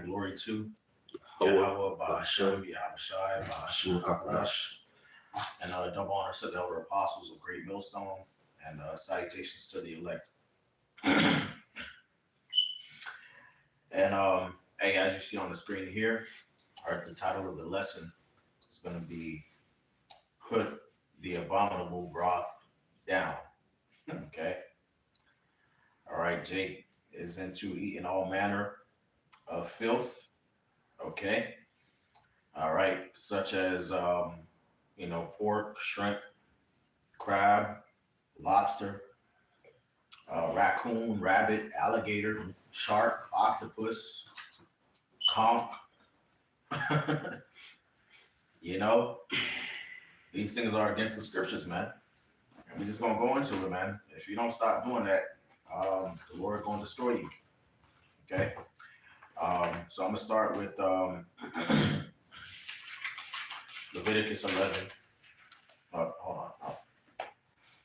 and glory to Hawa, Yahweh, Bashem, Ba'ashem, Yahushai, Shua Ba'ashem, Kakadash. and double honor to the elder apostles of Great Millstone, and salutations to the elect. And hey, as you see on the screen here, the title of the lesson is going to be "Put the Abominable Broth Down." Okay. All right. Jake is into eating all manner of filth. Okay. All right, such as pork, shrimp, crab, lobster, raccoon, rabbit, alligator, shark, octopus, conch. you know, these things are against the scriptures, man. And we're just gonna go into it, man. If you don't stop doing that, the Lord is gonna destroy you. Okay. So I'm gonna start with Leviticus 11. Hold on.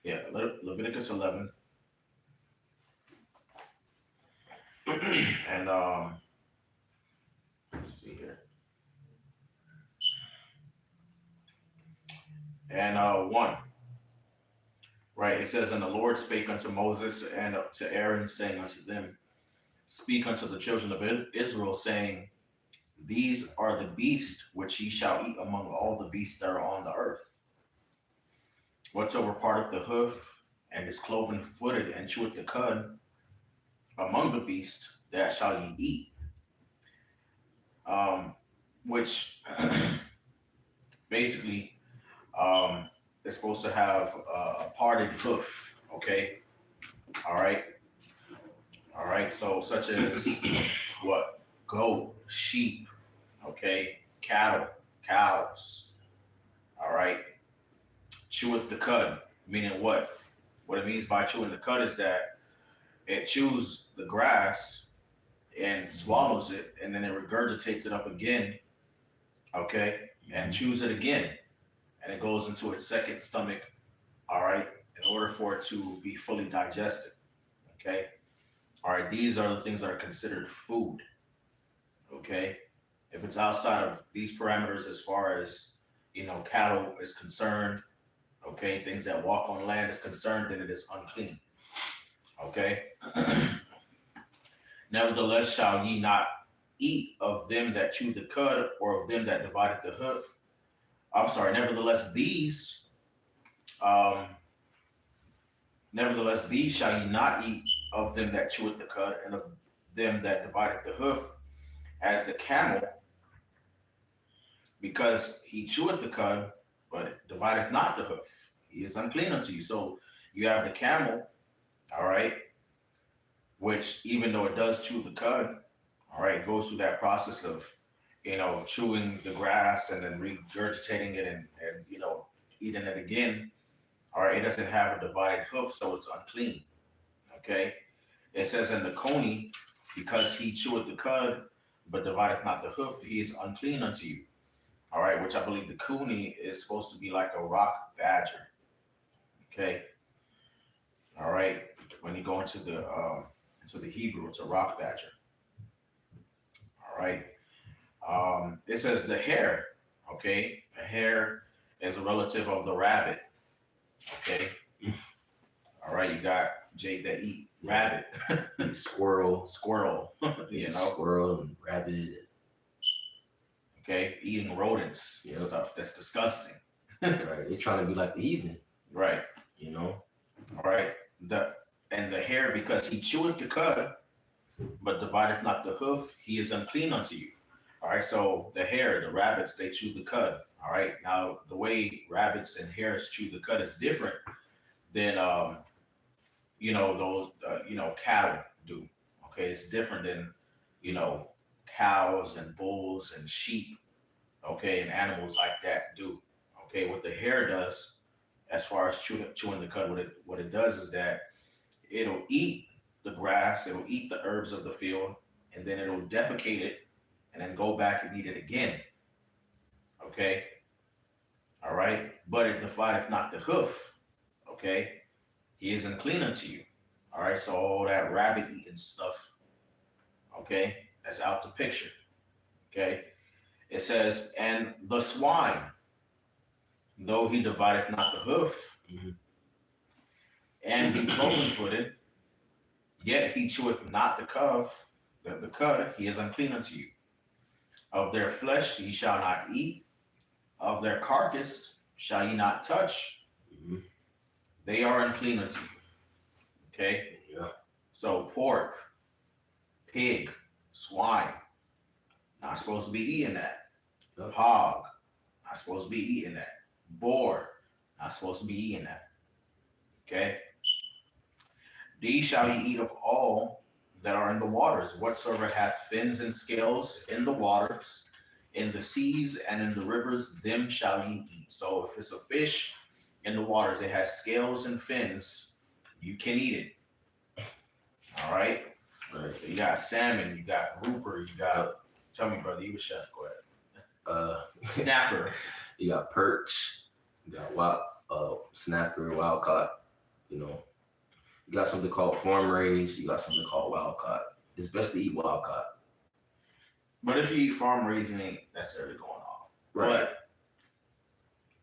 Yeah, Leviticus 11. And let's see here. And 1, right? It says, "And the Lord spake unto Moses and to Aaron, saying unto them, Speak unto the children of Israel, saying, These are the beasts which ye shall eat among all the beasts that are on the earth. Whatsoever parteth the hoof, and is cloven footed, and cheweth the cud among the beasts, that shall ye eat." Which basically is supposed to have a parted hoof. Okay. All right. All right. So such as what? Goat, sheep, okay, cattle, cows. All right. Cheweth the cud, meaning what? What it means by chewing the cud is that it chews the grass and swallows it, and then it regurgitates it up again, okay, and chews it again, and it goes into its second stomach, all right, in order for it to be fully digested, okay. All right, these are the things that are considered food, okay. If it's outside of these parameters, as far as cattle is concerned, okay, things that walk on land is concerned, then it is unclean, okay. "Nevertheless shall ye not eat of them that chew the cud, or of them that divided the hoof." I'm sorry. Nevertheless these shall ye not eat of them that cheweth the cud, and of them that divided the hoof, as the camel, because he cheweth the cud, but divideth not the hoof. He is unclean unto you. So you have the camel, all right, which even though it does chew the cud, all right, it goes through that process of, chewing the grass and then regurgitating it and eating it again. All right, it doesn't have a divided hoof, so it's unclean. Okay. It says, "In the coney, because he cheweth the cud, but divideth not the hoof, he is unclean unto you." All right, which I believe the coney is supposed to be like a rock badger. Okay. All right. When you go into the Hebrew, it's a rock badger. All right. It says the hare. Okay. The hare is a relative of the rabbit. Okay. All right. You got Jake that eat rabbit. Squirrel. Squirrel. Squirrel and rabbit. Okay. Eating rodents and stuff. That's disgusting. Right. They're trying to be like the heathen. Right. All right. And the hare, because he cheweth the cud, but divideth not the hoof, he is unclean unto you. All right. So the hare, the rabbits, they chew the cud. All right. Now the way rabbits and hares chew the cud is different than those cattle do. Okay. It's different than cows and bulls and sheep. Okay, and animals like that do. Okay, what the hare does, as far as chewing the cud, what it does is that it'll eat the grass, it'll eat the herbs of the field, and then it'll defecate it, and then go back and eat it again. Okay, all right, but it divideth not the hoof. Okay, he is unclean unto you. All right, so all that rabbit eating stuff, okay, that's out the picture. Okay. It says, and the swine, though he divideth not the hoof, Mhm. and be cloven footed, yet he cheweth not the cud, he is unclean unto you. Of their flesh ye shall not eat, of their carcass shall ye not touch, Mhm. they are unclean unto you. Okay? Yeah. So pork, pig, swine, not supposed to be eating that. Yep. Hog, not supposed to be eating that. Boar, not supposed to be eating that. Okay? These shall ye eat of all that are in the waters, whatsoever hath fins and scales in the waters, in the seas and in the rivers, them shall ye eat. So if it's a fish in the waters, it has scales and fins, you can eat it. All right. Right. So you got salmon, you got grouper, you got. Yep. Tell me, brother, you a chef. Go ahead. Uh, Snapper. you got perch, you got wild, snapper, wild caught. You know, you got something called farm raised. You got something called wild caught. It's best to eat wild caught. But if you eat farm raised, it ain't necessarily going off. Right.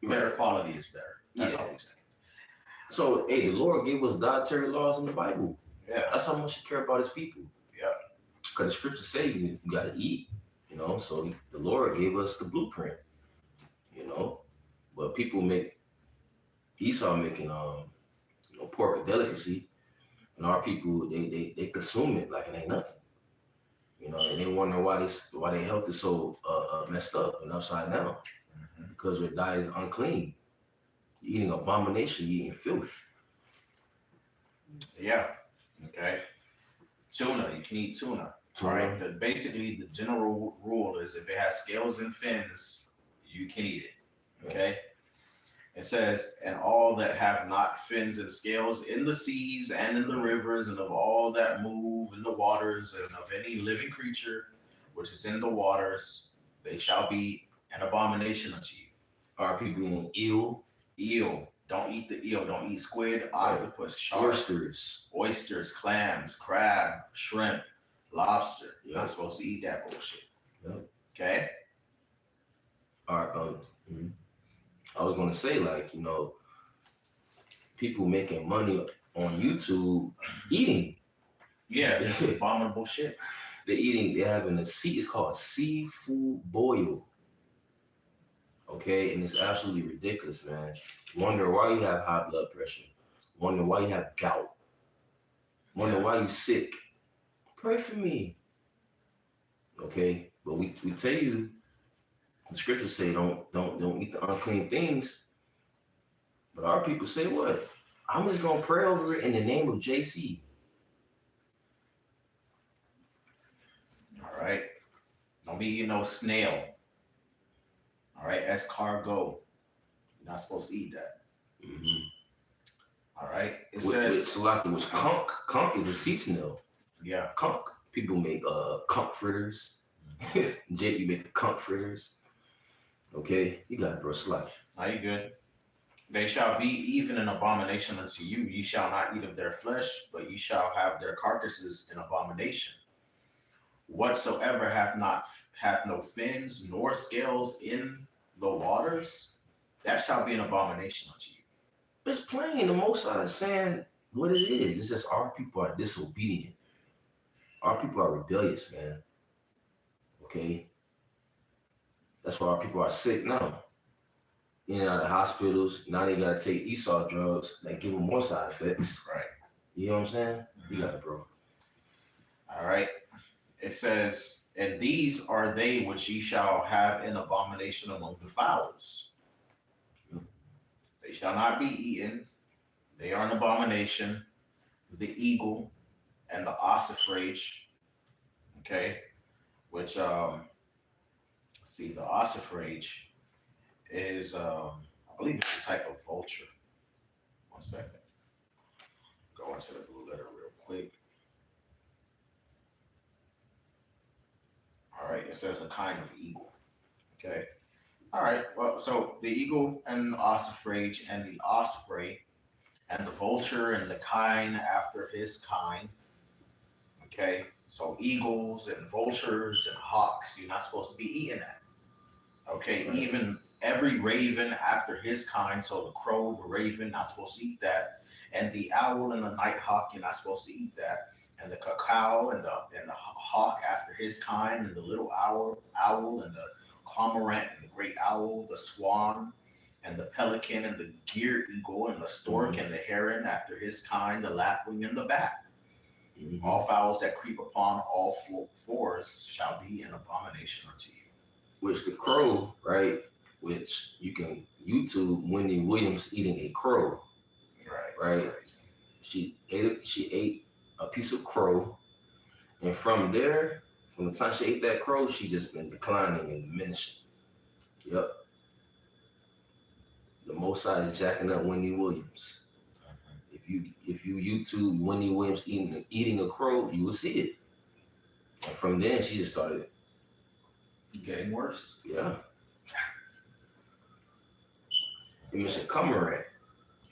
But better quality is better. That's Yeah. all I'm saying. So, hey, the Lord gave us dietary laws in the Bible. Yeah. That's how much He care about His people. Yeah. Because the scriptures say you got to eat. You know, so the Lord gave us the blueprint. You know, but people make Esau making pork a delicacy, and our people they consume it like it ain't nothing. You know, and they wonder why their health is so messed up and upside down Mm-hmm. because their diet is unclean. You're eating abomination, you're eating filth. Yeah. Okay. Tuna, you can eat tuna. All right. Basically, the general rule is if it has scales and fins, you can eat it. Okay. It says, and all that have not fins and scales in the seas and in the rivers, and of all that move in the waters, and of any living creature which is in the waters, they shall be an abomination unto you. Our people eating eel, Eel, don't eat the eel. Don't eat squid, octopus, shark, oysters, clams, crab, shrimp, lobster. You're not supposed to eat that bullshit. Yep. Okay. All right. I was gonna say, like, you know, people making money on YouTube eating. Yeah, it's abominable shit. They're having it's called seafood boil. Okay, and it's absolutely ridiculous, man. Wonder why you have high blood pressure. Wonder why you have gout. Wonder why you sick. Pray for me. Okay, but we tell you, the scriptures say don't eat the unclean things. But our people say what? I'm just gonna pray over it in the name of JC. All right. Don't be eating no snail. All right. Escargot. You're not supposed to eat that. Mm-hmm. All right. It With says Salaki, which conch. Conch is a sea snail. Yeah. Conch. People make conch fritters. Jake, you make conch fritters. Okay, you got it, bro. Salaki. Are you good? They shall be even an abomination unto you. Ye shall not eat of their flesh, but ye shall have their carcasses in abomination. Whatsoever hath no fins nor scales in the waters, that shall be an abomination unto you. It's plain. The Most High is saying what it is. It's just our people are disobedient. Our people are rebellious, man. Okay? That's why our people are sick now. In and out of hospitals. Now they gotta take Esau drugs that give them more side effects. Right. You know what I'm saying? You got it, bro. All right. It says, and these are they which ye shall have in abomination among the fowls. They shall not be eaten. They are an abomination. The eagle and the ossifrage. Okay. Which see, the ossifrage is I believe it's a type of vulture. 1 second. Go into the blue letter real quick. All right, it says a kind of eagle. Okay. All right. Well, so the eagle and the ossifrage and the osprey and the vulture and the kine after his kind. Okay, so eagles and vultures and hawks, you're not supposed to be eating that. Okay, Right. even every raven after his kind, so the crow, the raven, not supposed to eat that, and the owl and the nighthawk, you're not supposed to eat that, and the cacao and the hawk after his kind, and the little owl and the cormorant and the great owl, the swan, and the pelican and the gear eagle and the stork Mm-hmm. and the heron after his kind, the lapwing and the bat. Mm-hmm. All fowls that creep upon all fours shall be an abomination unto you. Which the crow, right? Which you can YouTube Wendy Williams eating a crow, Right, that's right? crazy. She ate a piece of crow, and from there, from the time she ate that crow, she just been declining and diminishing. Yep. The Most High is jacking up Wendy Williams. If you YouTube Wendy Williams eating a crow, you will see it. And from then she just started, Getting worse. yeah. You mentioned cormorant,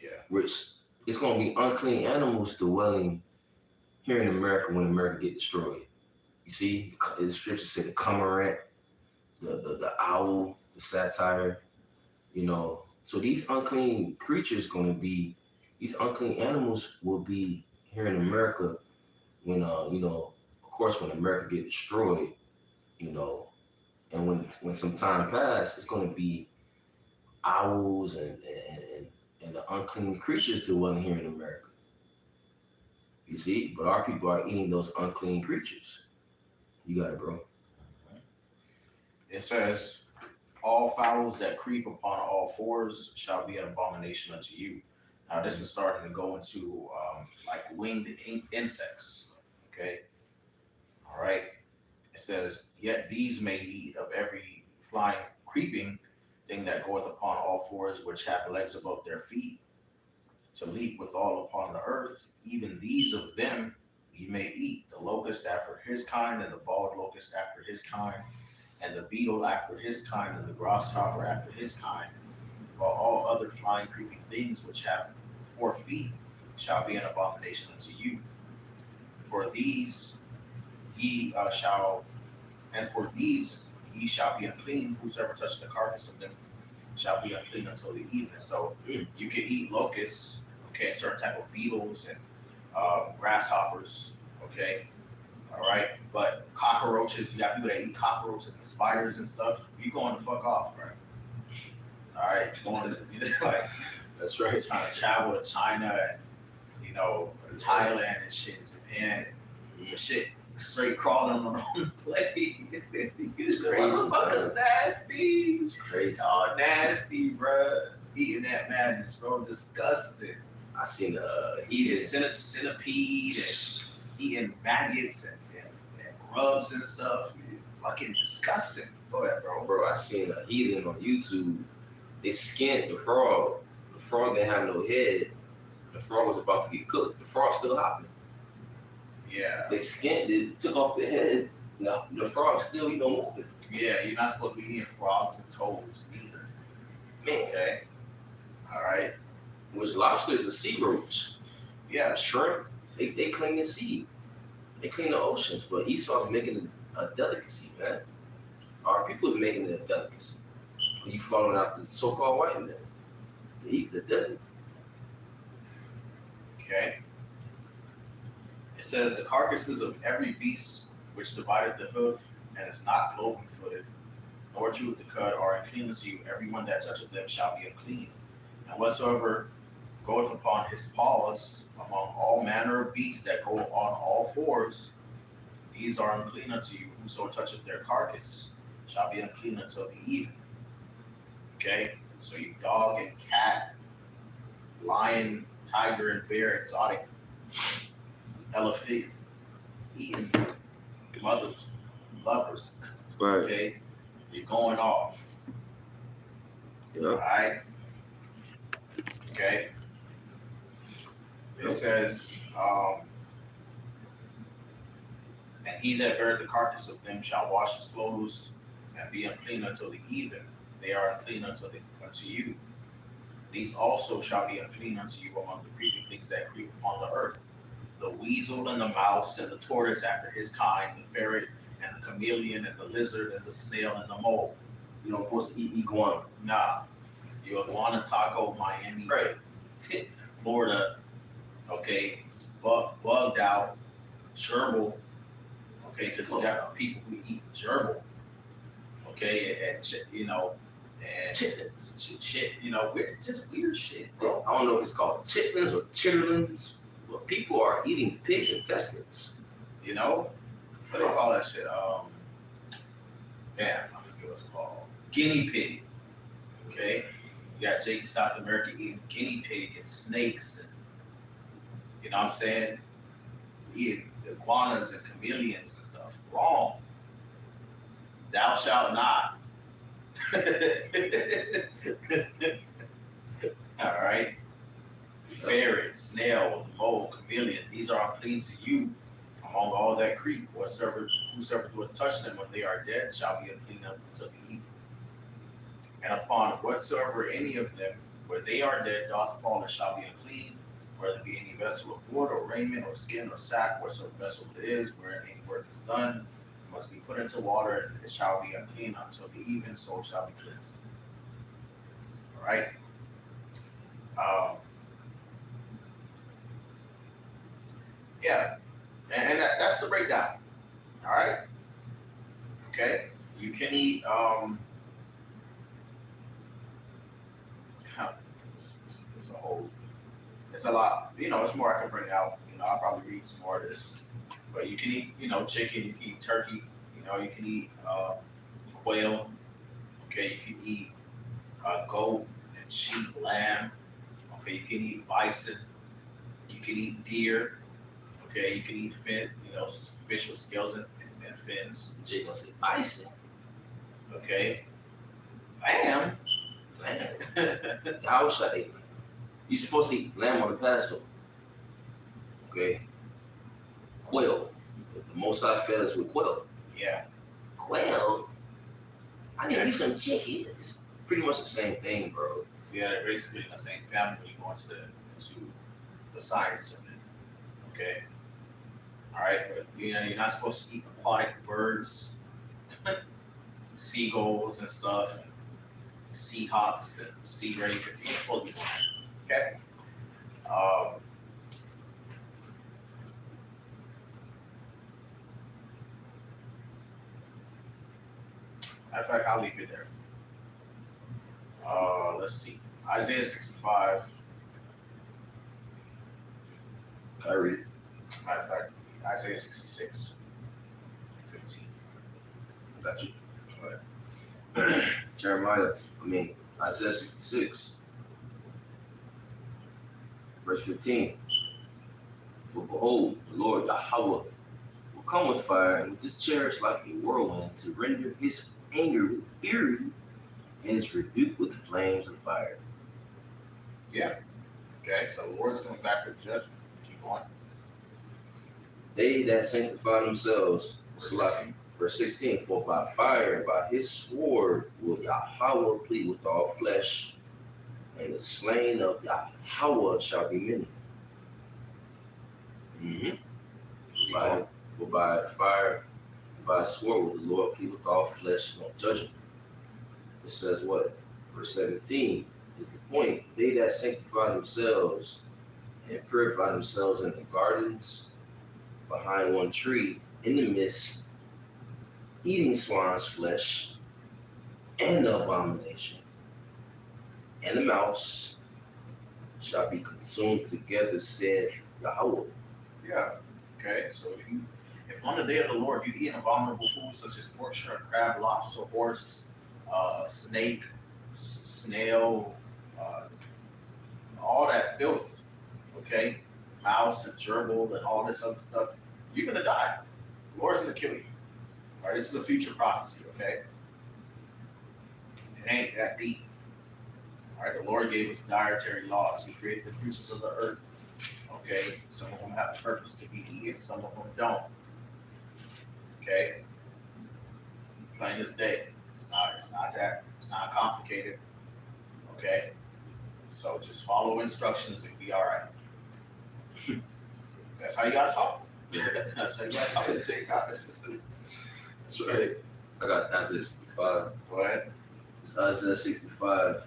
Yeah. which it's gonna be unclean animals dwelling here in America when America get destroyed. You see, the scripture said the cormorant, the owl, the satire, you know. So these unclean creatures gonna be, these unclean animals will be here in America when of course when America get destroyed, you know, and when some time pass, it's gonna be owls and the unclean creatures dwelling here in America. You see, but our people are eating those unclean creatures. You got it, bro. It says, all fowls that creep upon all fours shall be an abomination unto you. Now, this is starting to go into like winged insects. Okay. All right. It says, yet these may eat of every flying, creeping thing that goeth upon all fours, which have legs above their feet, to leap withal upon the earth. Even these of them ye may eat, the locust after his kind, and the bald locust after his kind, and the beetle after his kind, and the grasshopper after his kind. While all other flying, creeping things which have 4 feet shall be an abomination unto you. For these ye shall, and for these ye shall be unclean. Whosoever touches the carcass of them shall be unclean until the evening. So Mm. you can eat locusts, okay, certain type of beetles and grasshoppers, okay, all right. But cockroaches, you got people that eat cockroaches and spiders and stuff. You going to fuck off, bro? All right, going to like That's right. trying to travel to China and Thailand and shit, Japan, and shit straight crawling on their own plate. These crazy, motherfuckers bro. nasty. It's crazy. Y'all nasty, bro. Eating that madness, bro. Disgusting. I seen Eating centipede and eating maggots and grubs and stuff. Fucking disgusting. Go ahead, bro. bro. I seen a heathen on YouTube. They skinned the frog. The frog didn't have no head. The frog was about to get cooked. The frog still hopping. Yeah. They skinned it, took off the head. No, the frog still, moving. Yeah, you're not supposed to be eating frogs and toads either. Man, Okay. All right. which lobster is a sea roach. Yeah. Shrimp, they clean the sea. They clean the oceans. But Esau's making it a delicacy, man. Our people are making it a delicacy. You following out the so-called white man. They eat the devil. Okay. It says the carcasses of every beast which divided the hoof and is not cloven footed, nor cheweth the cud, are unclean unto you. Everyone that toucheth them shall be unclean. And whatsoever goeth upon his paws among all manner of beasts that go on all fours, these are unclean unto you. Whoso toucheth their carcass shall be unclean until the evening. Okay? So you dog and cat, lion, tiger, and bear, exotic, elephant, eating mothers, lovers. Okay? You're going off. Yeah. Alright? Okay? It says, and he that beareth the carcass of them shall wash his clothes and be unclean until the even. They are unclean unto you. These also shall be unclean unto you among the creeping things that creep upon the earth. the weasel and the mouse and the tortoise after his kind, the ferret and the chameleon and the lizard and the snail and the mole. You don't supposed to eat iguana. Nah, your iguana taco, Miami, Right. Florida, okay, bugged out, gerbil, okay, because you got people who eat gerbil, okay, and and shit, weird, just weird shit, bro. I don't know if it's called chitlins or chitterlings, but people are eating pig's intestines. What do they call that shit? Damn, I forget what it's called. Guinea pig. Okay, you got Jake in South America eating guinea pig and snakes, and you know what I'm saying? Eating iguanas and chameleons and stuff. Wrong. Thou shalt not. All right. Ferret, snail, mole, chameleon. These are unclean to you among all that creep. Whosoever would touch them when they are dead shall be unclean unto the evil. And upon whatsoever any of them, where they are dead, doth fall, and shall be unclean, whether it be any vessel of wood or raiment or skin or sack, whatsoever vessel it is, wherein any work is done, it must be put into water, and it shall be unclean until the even, so it shall be cleansed. All right. Yeah, and that's the breakdown. All right. Okay. You can eat. It's a whole. It's a lot. It's more I can bring out. I'll probably read some more of this. But you can eat. Chicken. You can eat turkey. You can eat quail. Okay. You can eat goat and sheep, lamb. Okay. You can eat bison. You can eat deer. Okay, you can eat fish with scales and fins. Jay gonna say bison. Okay, lamb. How should I eat lamb? You supposed to eat lamb on the Passover. Okay. Quail. The Most High fed us with quail. Yeah. Quail. I need me some chicken. It's pretty much the same thing, bro. Yeah, they're basically in the same family when you go into the science of it. Okay. All right, but you're not supposed to eat aquatic birds, seagulls and stuff, and seahawks and sea ravens. You're not supposed to be doing that. Okay. Matter of fact, I'll leave it there. Let's see. Isaiah 65. I read it. Matter of fact, Isaiah 66, 15. Got you. All right. Isaiah 66, verse 15. For behold, the Lord Yahweh will come with fire, and with his chariots like a whirlwind, to render his anger with fury and his rebuke with flames of fire. Yeah. Okay, so the Lord's coming back with judgment. Keep going. They that sanctify themselves, Verse 16. verse 16, for by fire and by his sword will Yahweh plead with all flesh, and the slain of Yahweh shall be many. For by fire and by sword will the Lord plead with all flesh on judgment. It says what? Verse 17 is the point. They that sanctify themselves and purify themselves in the gardens, behind one tree, in the midst, eating swine's flesh, and the abomination, and the mouse shall be consumed together, said Yahweh. Yeah. Okay, so if on the day of the Lord you eat an abominable food such as pork, shrimp, crab, lobster, horse, snake, snail, all that filth, okay, mouse and gerbil and all this other stuff, you're gonna die. The Lord's gonna kill you. All right, this is a future prophecy, okay? It ain't that deep. All right, the Lord gave us dietary laws. He created the creatures of the earth. Okay, some of them have a purpose to be eaten, some of them don't. Okay, plain as day. It's not complicated. Okay, so just follow instructions and be all right. That's how you gotta talk. That's how you gotta talk to Jay. That's right. I got Isaiah 65. Go ahead. It's Isaiah 65. I'm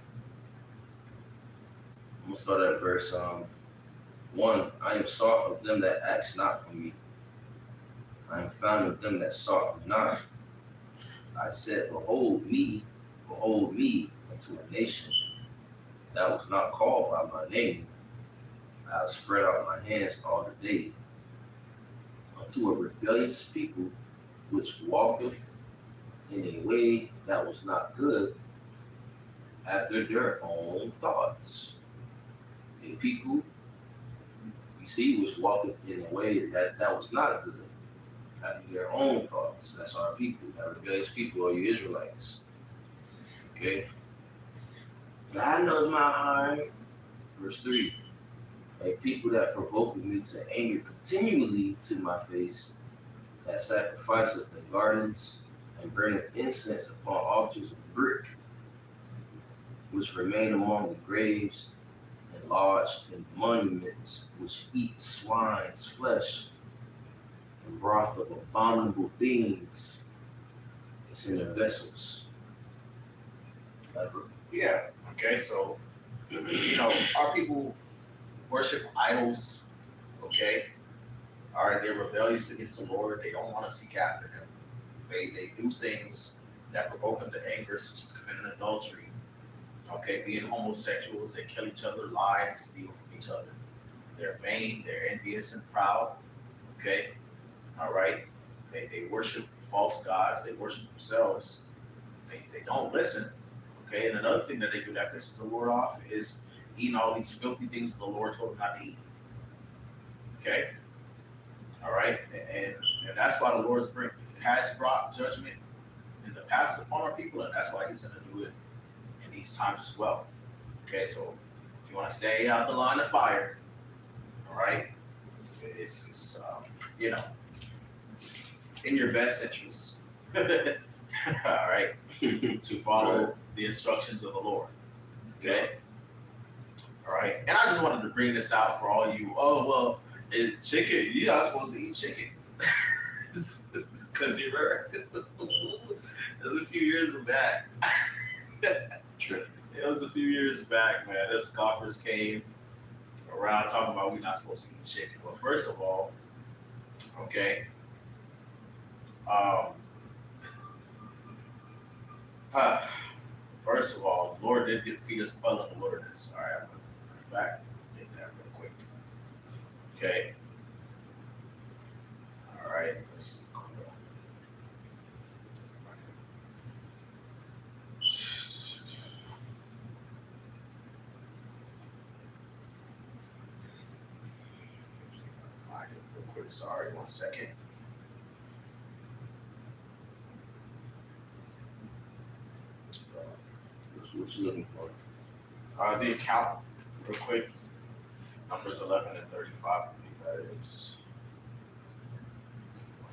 gonna start at verse 1. I am sought of them that ask not for me. I am found of them that sought me not. I said, behold me unto a nation that was not called by my name. I have spread out my hands all the day unto a rebellious people which walketh in a way that was not good after their own thoughts. A people, you see, which walketh in a way that was not good after their own thoughts. That's our people. That rebellious people are you Israelites. Okay? God knows my heart. Verse 3. A people that provoketh me to anger continually to my face, that sacrificeth in gardens and burneth incense upon altars of brick, which remain among the graves and lodged in monuments, which eat swine's flesh and broth of abominable things. It's in their vessels. Yeah. Okay. So, our people worship idols. Okay. All right. They're rebellious against the Lord. They don't want to seek after Him. They do things that provoke them to anger, such as committing adultery. Okay. Being homosexuals. They kill each other, lie, and steal from each other. They're vain. They're envious and proud. Okay. All right. They worship false gods. They worship themselves. They don't listen. Okay. And another thing that they do that pisses the Lord off is eating all these filthy things that the Lord told them not to eat. Okay. All right. And that's why the Lord has brought judgment in the past upon our people, and that's why He's going to do it in these times as well. Okay. So if you want to stay out the line of fire, all right, it's in your best interest. All right, to follow the instructions of the Lord. Okay. All right. And I just wanted to bring this out for all you. Oh well, chicken. You're not supposed to eat chicken because you're. It was a few years back. True. It was a few years back, man. The scoffers came around talking about we're not supposed to eat chicken. Well, first of all, okay. First of all, the Lord did feed us quail in the wilderness. All right, I'm going to back get that real quick. Okay. All right. Let's find it real quick. Sorry, 1 second. What you looking for? The account, real quick. Numbers 11 and 35. I believe that is.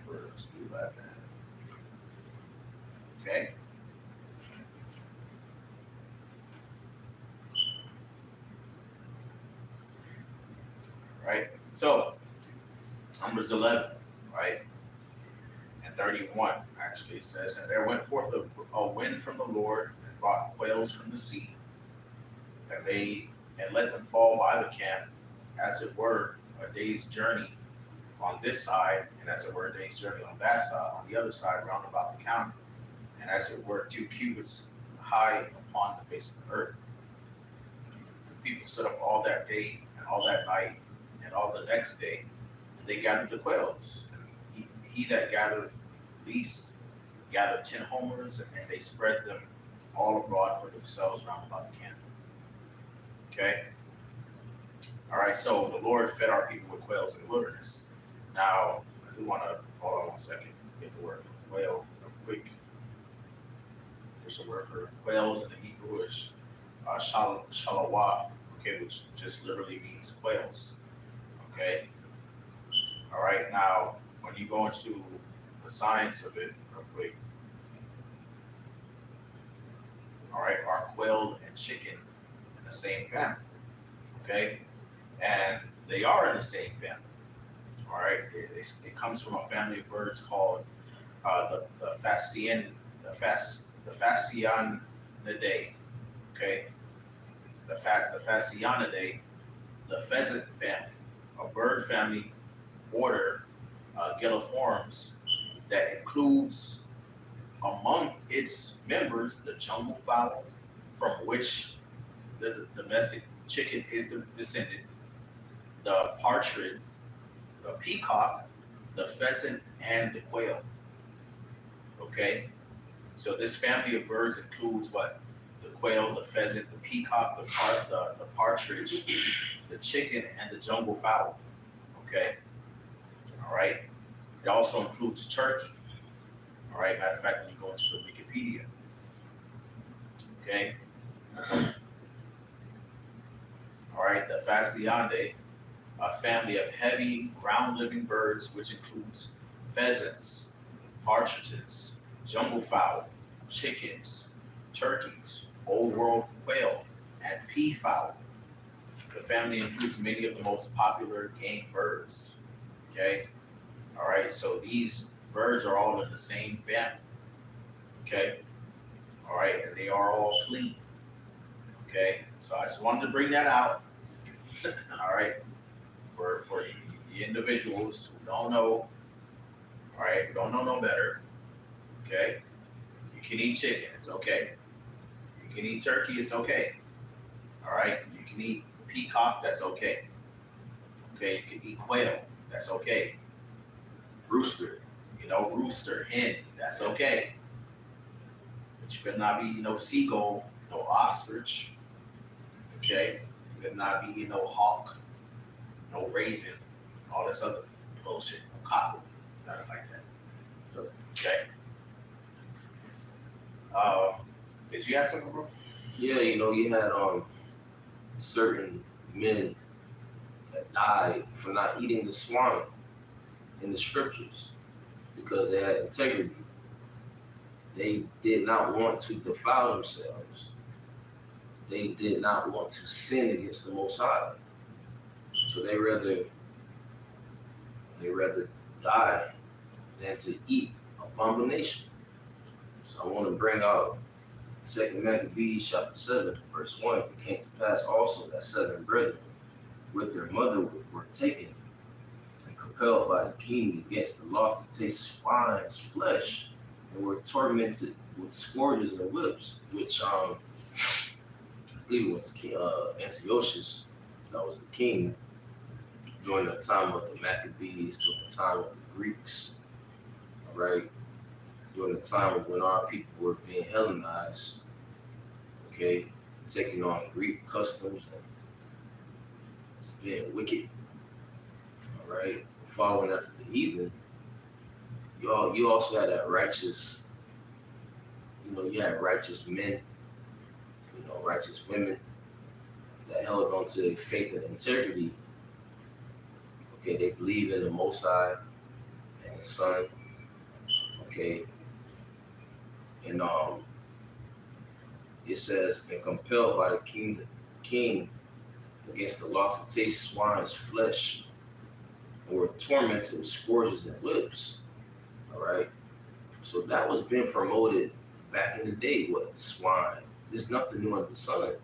Numbers 11. Okay. Right. So, Numbers 11, right, and 31 actually says, and there went forth a wind from the Lord and brought quails from the sea, and let them fall by the camp, as it were a day's journey on this side, and as it were a day's journey on that side, on the other side, round about the camp, and as it were 2 cubits high upon the face of the earth. The people stood up all that day and all that night and all the next day, and they gathered the quails. And he that gathereth least gathered 10 homers, and they spread them all abroad for themselves round about the camp. Okay? All right, so the Lord fed our people with quails in the wilderness. Now, I do want to, hold on 1 second, get the word for quail real quick. There's a word for quails in the Hebrew is shalawah, okay, which just literally means quails. Okay? All right, now, when you go into the science of it real quick, all right, are quail and chicken in the same family? Okay? And they are in the same family. All right, it comes from a family of birds called the Phasianidae. Okay, the Phasianidae, the pheasant family, a bird family order, Gelliformes, that includes among its members the jungle fowl, from which the domestic chicken is descended, the partridge, the peacock, the pheasant, and the quail. Okay, so this family of birds includes what? The quail, the pheasant, the peacock, the partridge, the chicken, and the jungle fowl. Okay, all right. It also includes turkey. All right. Matter of fact, when you go into the Wikipedia, okay. All right, the Phasidae, a family of heavy ground-living birds, which includes pheasants, partridges, jungle fowl, chickens, turkeys, old world quail, and peafowl. The family includes many of the most popular game birds. Okay, all right, so these birds are all in the same family. Okay, all right, and they are all clean. Okay, so I just wanted to bring that out. All right, for you individuals who don't know, all right, who don't know no better. Okay, you can eat chicken, it's okay. You can eat turkey, it's okay. All right, you can eat peacock, that's okay. Okay, you can eat quail, that's okay. Rooster. Rooster, hen, that's okay. But you better not be, seagull, no ostrich, okay? You better not be, hawk, no raven, all this other bullshit, no cockle, nothing like that. Okay. Did you have something, bro? Yeah, you had certain men that died for not eating the swine in the scriptures because they had integrity. They did not want to defile themselves. They did not want to sin against the Most High. So they rather die than to eat abomination. So I want to bring out 2 Maccabees chapter 7, verse 1. It came to pass also that 7 brethren with their mother were taken and compelled by the king against the law to taste swine's flesh, and were tormented with scourges and whips, which I believe it was Antiochus that was the king during the time of the Maccabees, during the time of the Greeks, all right, during the time when our people were being Hellenized, okay, taking on Greek customs and just being wicked, all right, following after the heathen. You also had that righteous, you had righteous men, righteous women that held on to their faith and integrity. Okay, they believe in the Most High and His Son. Okay, and it says, and compelled by the king against the law to taste swine's flesh, and were tormented with scourges and whips. All right, so that was being promoted back in the day. What swine? There's nothing new under the sun,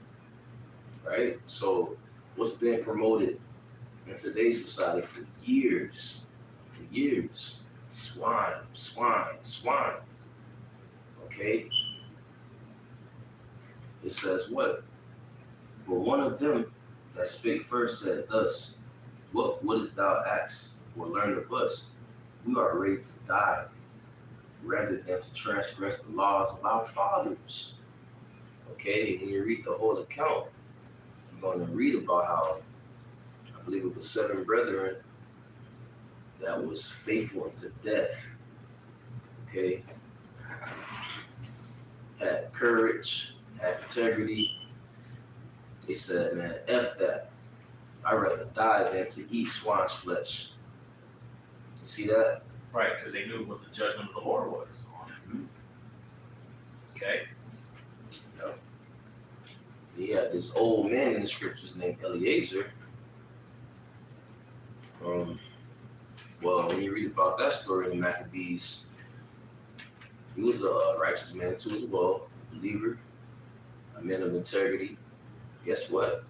right? So what's being promoted in today's society for years, swine, swine, swine. Okay, it says what? But one of them that spake first said thus, what wouldst thou ask or learn of us? We are ready to die rather than to transgress the laws of our fathers. Okay, when you read the whole account, you're going to read about how, I believe it was 7 brethren that was faithful unto death. Okay, had courage, had integrity. They said, man, F that. I'd rather die than to eat swine's flesh. You see that? Right, because they knew what the judgment of the Lord was on it. Okay. Yep. He had this old man in the scriptures named Eliezer. Well, when you read about that story in the Maccabees, he was a righteous man too as well, a believer, a man of integrity. Guess what?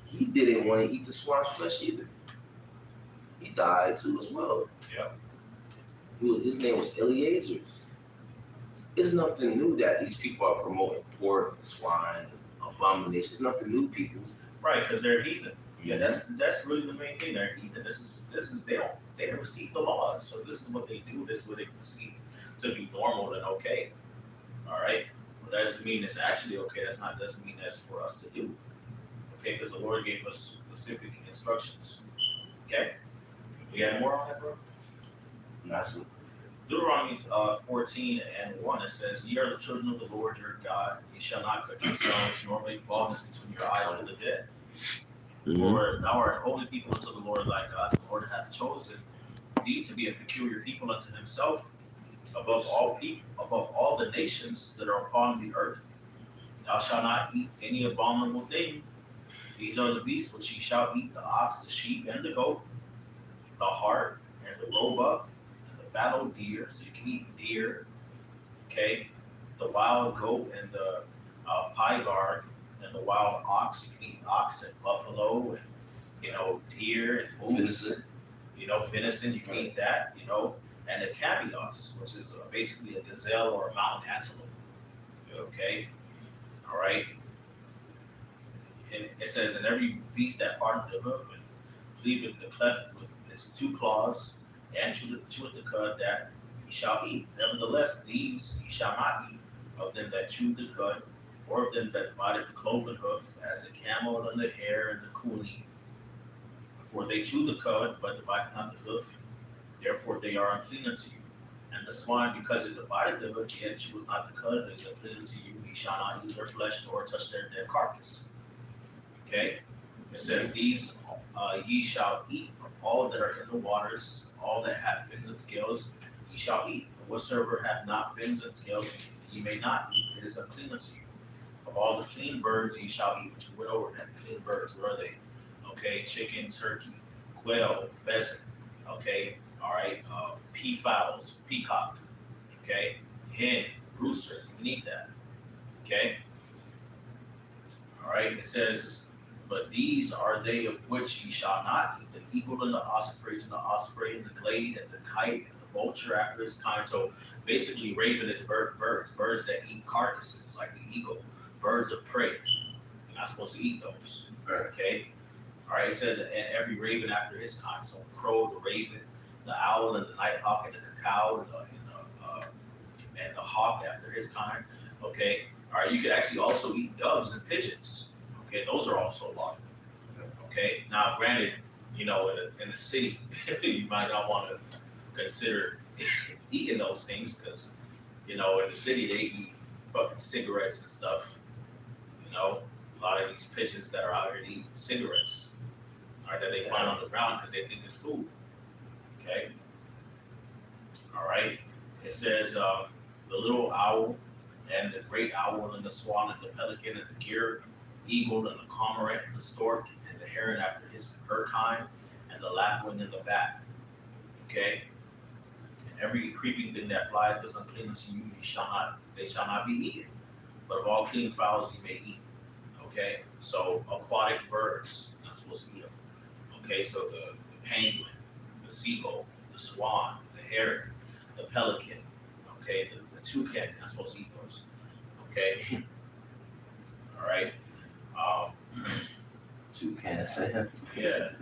He didn't want to eat the swine's flesh either. He died too as well. Yeah. His name was Eliezer. It's nothing new that these people are promoting pork, swine, abominations. Nothing new, people. Right, because they're heathen. Yeah, that's really the main thing. They're heathen. This is they don't receive the laws, so this is what they do. This is what they perceive to be normal and okay. All right, well, that doesn't mean it's actually okay. Doesn't mean that's for us to do. Okay, because the Lord gave us specific instructions. Okay, we got more on that, bro. That's it. Deuteronomy 14:1, it says, "Ye are the children of the Lord your God. Ye shall not cut yourselves, nor make baldness between your eyes with the dead. For thou art a holy people unto the Lord thy God. The Lord hath chosen thee to be a peculiar people unto himself, above all the nations that are upon the earth. Thou shalt not eat any abominable thing. These are the beasts which ye shall eat: the ox, the sheep, and the goat, the hart, and the roebuck, and the fallow deer." So you can eat deer, okay? The wild goat and the pygarg, and the wild ox. You can eat ox and buffalo, and deer and moose. Venison. Venison. You can eat that. And the cavios, which is basically a gazelle or a mountain antelope. Okay, all right. And it says, "And every beast that parteth the hoof and cleaveth the cleft with its two claws, and cheweth the cud, that ye shall eat. Nevertheless, these ye shall not eat: of them that chew the cud, or of them that divideth the cloven hoof, as the camel and the hare and the coolie. For they chew the cud, but divide not the hoof. Therefore they are unclean unto you. And the swine, because it divided the hoof, yet cheweth not the cud, is unclean unto you. Ye shall not eat their flesh, nor touch their dead carcass." Okay? It says, "These ye shall eat all that are in the waters, all that have fins and scales, ye shall eat. And whatsoever hath not fins and scales, ye may not eat. It is unclean unto you. Of all the clean birds ye shall eat." Which went over that. Clean birds, what are they? Okay, chicken, turkey, quail, pheasant. Okay, all right, peafowls, peacock. Okay, hen, roosters. You can eat that. Okay, all right. It says, "But these are they of which ye shall not eat: the eagle and the osprey, and the osprey and the glade and the kite and the vulture after his kind." So basically, raven is birds that eat carcasses, like the eagle, birds of prey. You're not supposed to eat those. Okay. All right. It says, "And every raven after his kind." So crow, the raven, the owl, and the nighthawk, and the cow, and the hawk after his kind. Okay. All right. You could actually also eat doves and pigeons. Okay, those are also lawful. Okay, now granted, in the city, you might not want to consider eating those things because, in the city they eat fucking cigarettes and stuff. A lot of these pigeons that are out here eat cigarettes, all right, that they find on the ground because they think it's food. Okay, all right. It says the little owl and the great owl and the swan and the pelican and the deer, eagle and the cormorant and the stork and the heron after her kind, and the lapwing and the bat. Okay, and every creeping thing that flieth is unclean unto you. They shall not be eaten. But of all clean fowls ye may eat. Okay, so aquatic birds, you're not supposed to eat them. Okay, so the penguin, the seagull, the swan, the heron, the pelican. Okay, the toucan, you're not supposed to eat those. Okay, all right. Toucan say. Yeah.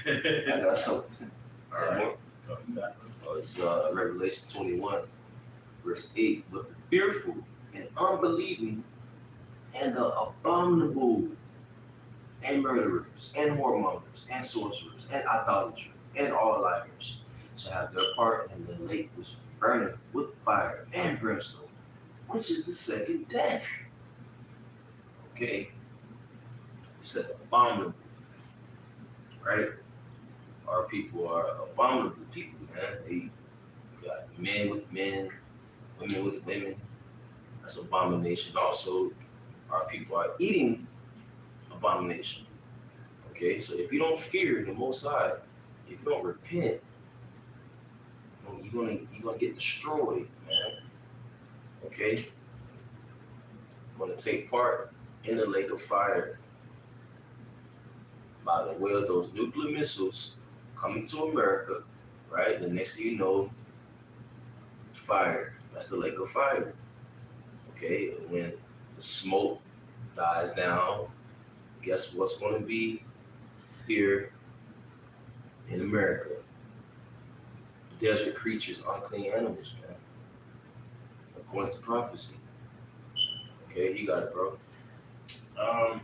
I got something. All right. Oh, you got it. It's Revelation 21, verse 8. "But the fearful and unbelieving and the abominable and murderers and whoremongers and sorcerers and idolaters and all liars shall have their part in the lake which burneth with fire and brimstone, which is the second death." Okay? It said abominable. Right? Our people are abominable people, man. They got men with men, women with women. That's abomination. Also, our people are eating abomination. Okay, so if you don't fear the Most High, If you don't repent, you're gonna get destroyed, man. Okay? You're gonna take part in the lake of fire by the way of those nuclear missiles coming to America, right? The next thing you know, fire. That's the lake of fire. Okay? And when the smoke dies down, guess what's gonna be here in America? Desert creatures, unclean animals, man. According to prophecy. Okay, you got it, bro. Um,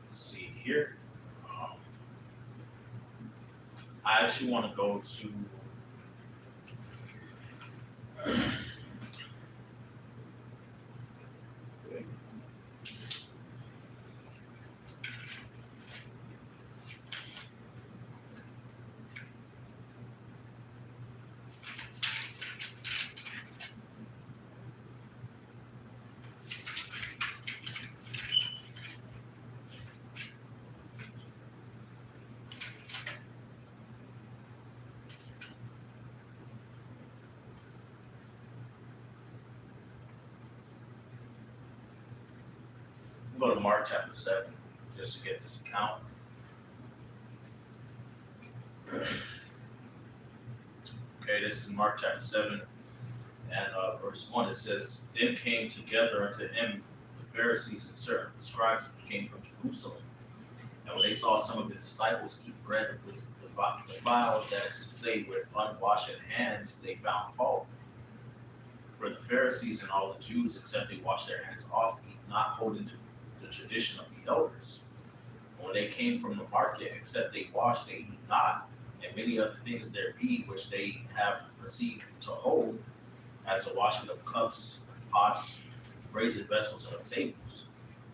let's see here. Um, I actually want to go to. Go to Mark chapter 7 just to get this account. Okay, this is Mark chapter 7 and verse 1. It says, Then came together unto him the Pharisees and certain scribes which came from Jerusalem. And when they saw some of his disciples eat bread with defiled, that is to say, with unwashed hands, they found fault. For the Pharisees and all the Jews, except they wash their hands off, eat not holding to the tradition of the elders. When they came from the market, except they wash, they eat not, and many other things there be which they have received to hold, as the washing of cups, pots, brazen vessels, and of tables.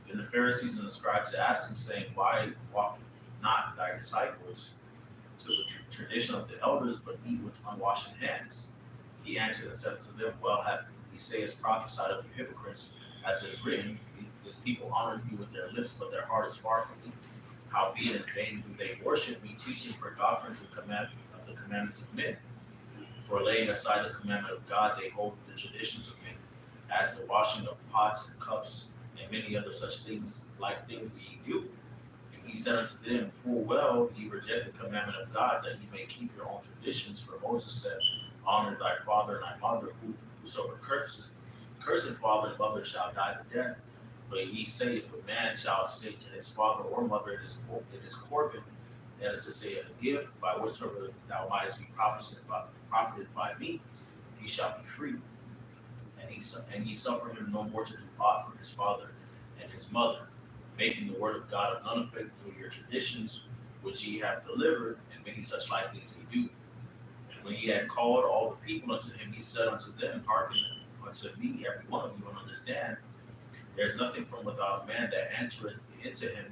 Then the Pharisees and the scribes asked him, saying, Why walk not thy disciples to the tradition of the elders, but eat with unwashed hands? He answered and said to them, Well hath Esaias prophesied of you hypocrites, as it is written, This people honors me with their lips, but their heart is far from me. Howbeit in vain do they worship me, teaching for doctrines of the commandments of men. For laying aside the commandment of God, they hold the traditions of men, as the washing of pots and cups, and many other such things, like things ye do. And he said unto them, Full well ye reject the commandment of God, that ye may keep your own traditions. For Moses said, Honor thy father and thy mother, whosoever curseth father and mother shall die the death. But ye say, if a man shall say to his father or mother, it is Corbin, that is to say, a gift, by whatsoever thou mightest be profited by me, he shall be free. And ye suffer him no more to do aught for his father and his mother, making the word of God of none effect through your traditions, which ye have delivered, and many such like things ye do. And when he had called all the people unto him, he said unto them, Hearken unto me, every one of you, and understand. There's nothing from without a man that entereth into him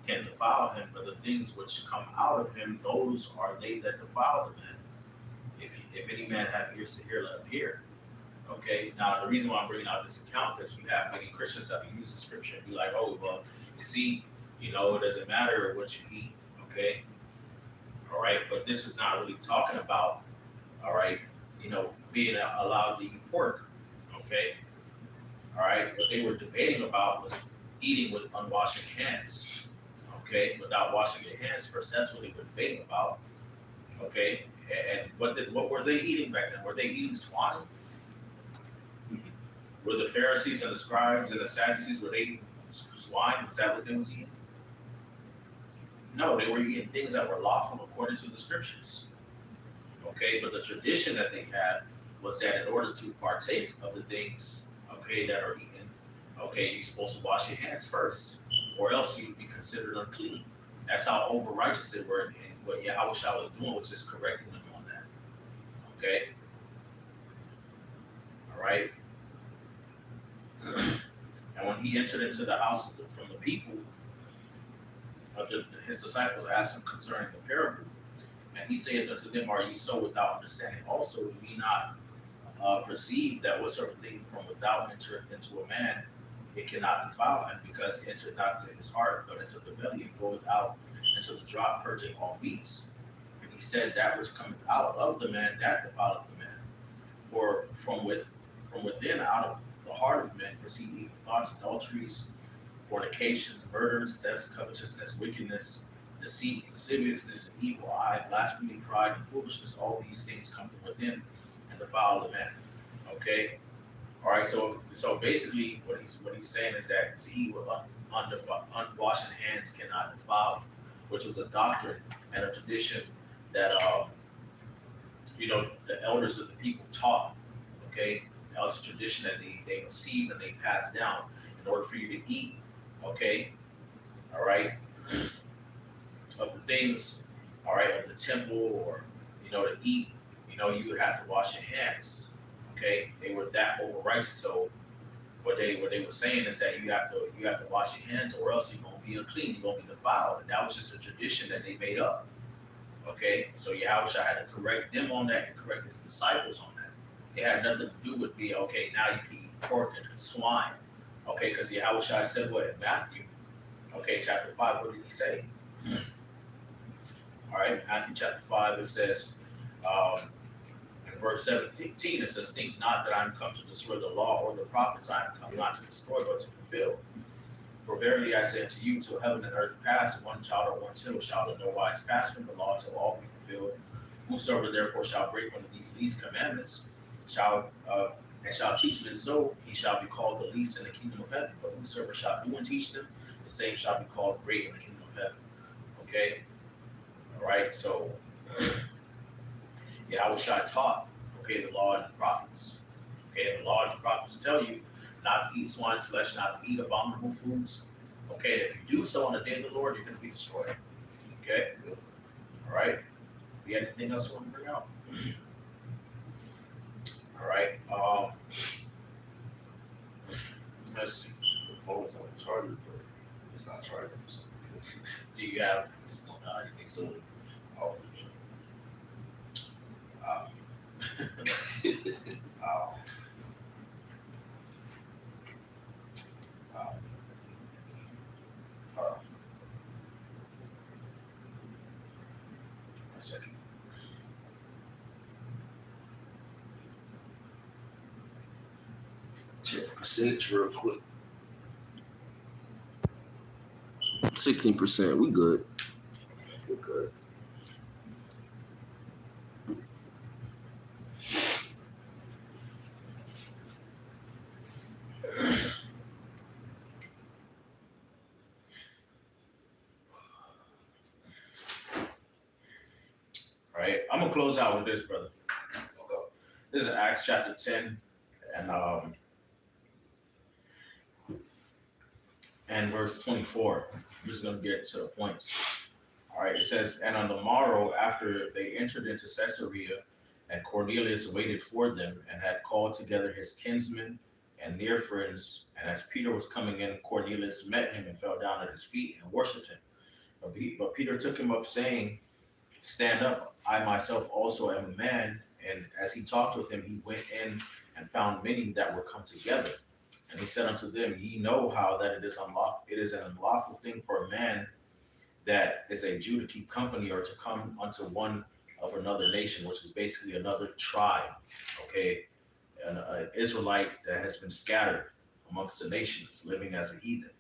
can defile him, but the things which come out of him, those are they that defile the man. If any man have ears to hear, let him hear. Okay, now the reason why I'm bringing out this account is you have many Christians that use the scripture and be like, oh, well, you see, it doesn't matter what you eat, okay? All right, but this is not really talking about, all right, being allowed to eat pork, okay? All right, what they were debating about was eating with unwashed hands, okay, without washing your hands first. That's what they were debating about, okay. And what were they eating back then? Were they eating swine? Were the Pharisees and the scribes and the Sadducees, were they eating swine? Was that what they was eating? No, they were eating things that were lawful according to the scriptures, okay. But the tradition that they had was that in order to partake of the things, okay, that are eaten, okay, you're supposed to wash your hands first, or else you'd be considered unclean. That's how over righteous they were, and what Yahweh was doing was just correcting them on that. Okay? All right? And when he entered into the house from the people, his disciples asked him concerning the parable. And he saith unto them, Are ye so without understanding also? Do ye not perceive that whatsoever thing from without entereth into a man, it cannot defile him, because it entereth not into his heart, but into the belly, and goeth out into the draught, purging all meats. he said that which cometh out of the man, that defileth the man. For from within, out of the heart of men, proceed evil thoughts, adulteries, fornications, murders, thefts, covetousness, wickedness, deceit, lasciviousness, and evil eye, blasphemy, pride, and foolishness. All these things come from within and defile the man. Okay. All right. So basically, what he's saying is that to eat with unwashed hands cannot defile, which was a doctrine and a tradition that the elders of the people taught. Okay, that was a tradition that they received and they passed down in order for you to eat. Okay, all right, of the things, all right, of the temple, or to eat, you would have to wash your hands. Okay, they were that over righteous. So what they were saying is that you have to wash your hands, or else you're gonna be unclean, you're gonna be defiled. And that was just a tradition that they made up. Okay, so Yahushua had to correct them on that and correct his disciples on that. It had nothing to do with being okay. Now you can eat pork and swine. Okay, because Yahushua said what in Matthew? Okay, chapter 5. What did he say? All right, Matthew chapter 5. It says, in verse 17, it says, "Think not that I am come to destroy the law or the prophets. I am come not to destroy, but to fulfill. For verily I say unto you, till heaven and earth pass, one jot or one tittle shall in no wise pass from the law till all be fulfilled. Whosoever therefore shall break one of these least commandments shall teach men so, he shall be called the least in the kingdom of heaven. But whosoever shall do and teach them, the same shall be called great in the kingdom of heaven." Okay? All right, so Yahushua taught, okay, the law and the prophets. Okay, the law and the prophets tell you not to eat swine's flesh, not to eat abominable foods. Okay, if you do so on the day of the Lord, you're going to be destroyed. Okay, all right. Do you have anything else you want to bring out? All right. Let's see. The phone's on charger, but it's not charging for some reason. Do you have anything so? Oh, Um, one second. Check percentage real quick. 16%. We good. We're good. All right, I'm gonna close out with this, brother. This is Acts chapter 10, and verse 24. I'm just gonna get to the points. All right, it says, "And on the morrow, after they entered into Caesarea, and Cornelius waited for them, and had called together his kinsmen and near friends, and as Peter was coming in, Cornelius met him and fell down at his feet and worshipped him. But Peter took him up, saying, 'Stand up, I myself also am a man.' And as he talked with him, he went in and found many that were come together. And he said unto them, Ye know how that it is an unlawful thing for a man that is a Jew to keep company or to come unto one of another nation," which is basically another tribe, okay, an Israelite that has been scattered amongst the nations, living as a heathen.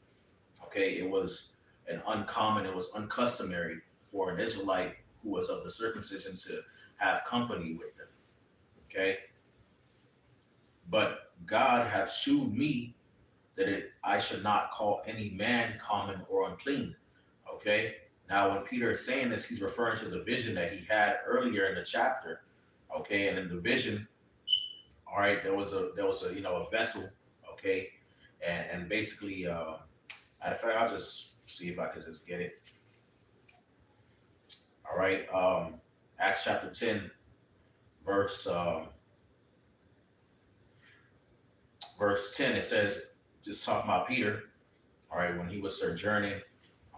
Okay, it was it was uncustomary for an Israelite who was of the circumcision to have company with them. Okay, but God hath shewed me that I should not call any man common or unclean. Okay, now when Peter is saying this, he's referring to the vision that he had earlier in the chapter. Okay, and in the vision, all right, there was a a vessel. Okay, and basically, matter of fact, I'll just see if I can just get it. All right, Acts chapter 10, verse 10. It says, just talking about Peter. All right, when he was sojourning,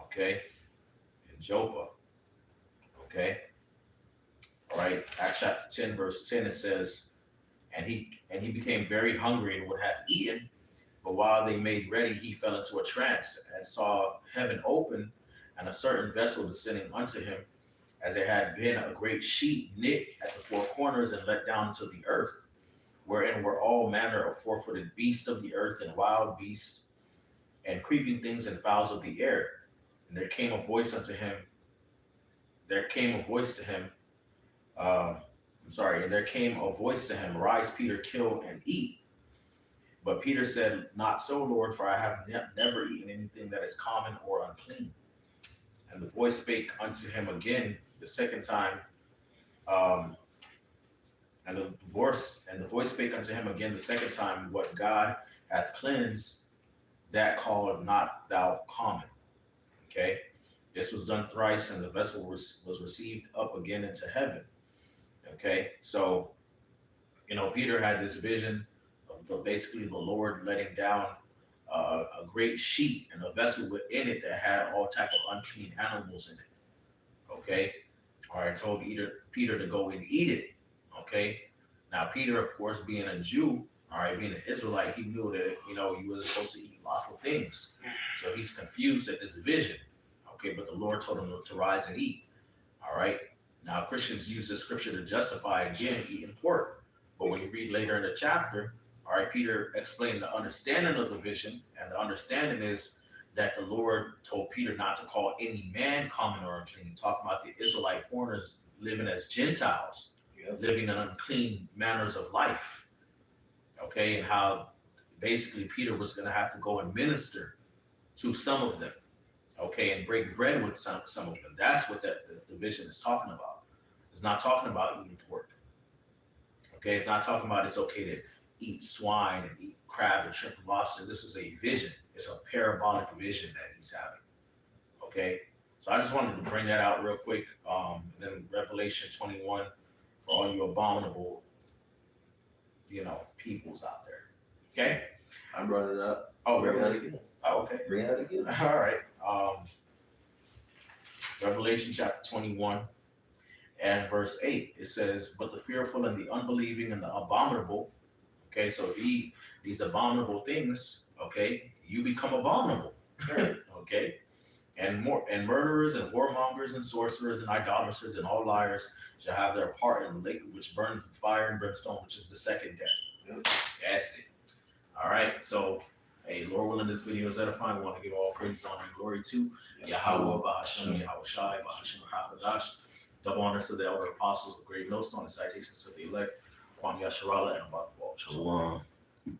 okay, in Joppa. Okay. All right, Acts chapter 10, verse 10, it says, and he became very hungry and would have eaten, but while they made ready, he fell into a trance and saw heaven open and a certain vessel descending unto him, as there had been a great sheet knit at the four corners and let down to the earth, wherein were all manner of four-footed beasts of the earth and wild beasts and creeping things and fowls of the air. And there came a voice unto him. There came a voice to him. And there came a voice to him, Rise, Peter, kill and eat. But Peter said, Not so, Lord, for I have never eaten anything that is common or unclean. And the voice spake unto him again the second time. And the voice spake unto him again the second time, What God hath cleansed, that call not thou common. Okay, this was done thrice, and the vessel was received up again into heaven. Okay, so Peter had this vision of basically the Lord letting down a great sheet and a vessel within it that had all type of unclean animals in it. Okay, all right, told Peter to go and eat it. Okay, now Peter, of course, being a Jew, all right, being an Israelite, he knew that he wasn't supposed to eat lawful things, so he's confused at this vision. Okay, but the Lord told him to rise and eat. All right, now Christians use this scripture to justify again eating pork, but when you read later in the chapter, all right, Peter explained the understanding of the vision, and the understanding is that the Lord told Peter not to call any man common or unclean, talking about the Israelite foreigners living as Gentiles, living in unclean manners of life. Okay, and how basically Peter was going to have to go and minister to some of them, okay, and break bread with some of them. That's what the vision is talking about. It's not talking about eating pork. Okay, it's not talking about it's okay to eat swine and eat crab and shrimp and lobster. This is a vision. It's a parabolic vision that he's having. Okay, so I just wanted to bring that out real quick. And then Revelation 21 for all you abominable, peoples out there. Okay. I brought it up. Oh, Bring it really? again. Oh, okay. Bring it again. All right. Revelation chapter 21 and verse 8. It says, But the fearful and the unbelieving and the abominable. Okay, so if you eat these abominable things, okay, you become abominable. Okay. And murderers and whoremongers and sorcerers and idolaters and all liars shall have their part in the lake which burns with fire and brimstone, which is the second death. That's it. All right. So, hey, Lord willing, this video is edifying. We want to give all praise, honor, and glory to Yahweh, Bahashem, Yahweh Shai, Bahashem, Hakadosh. Double honors to the elder apostles of Great Millstone and citations to the elect, Kwame Yasharala, and Abba Shalom. Shalom.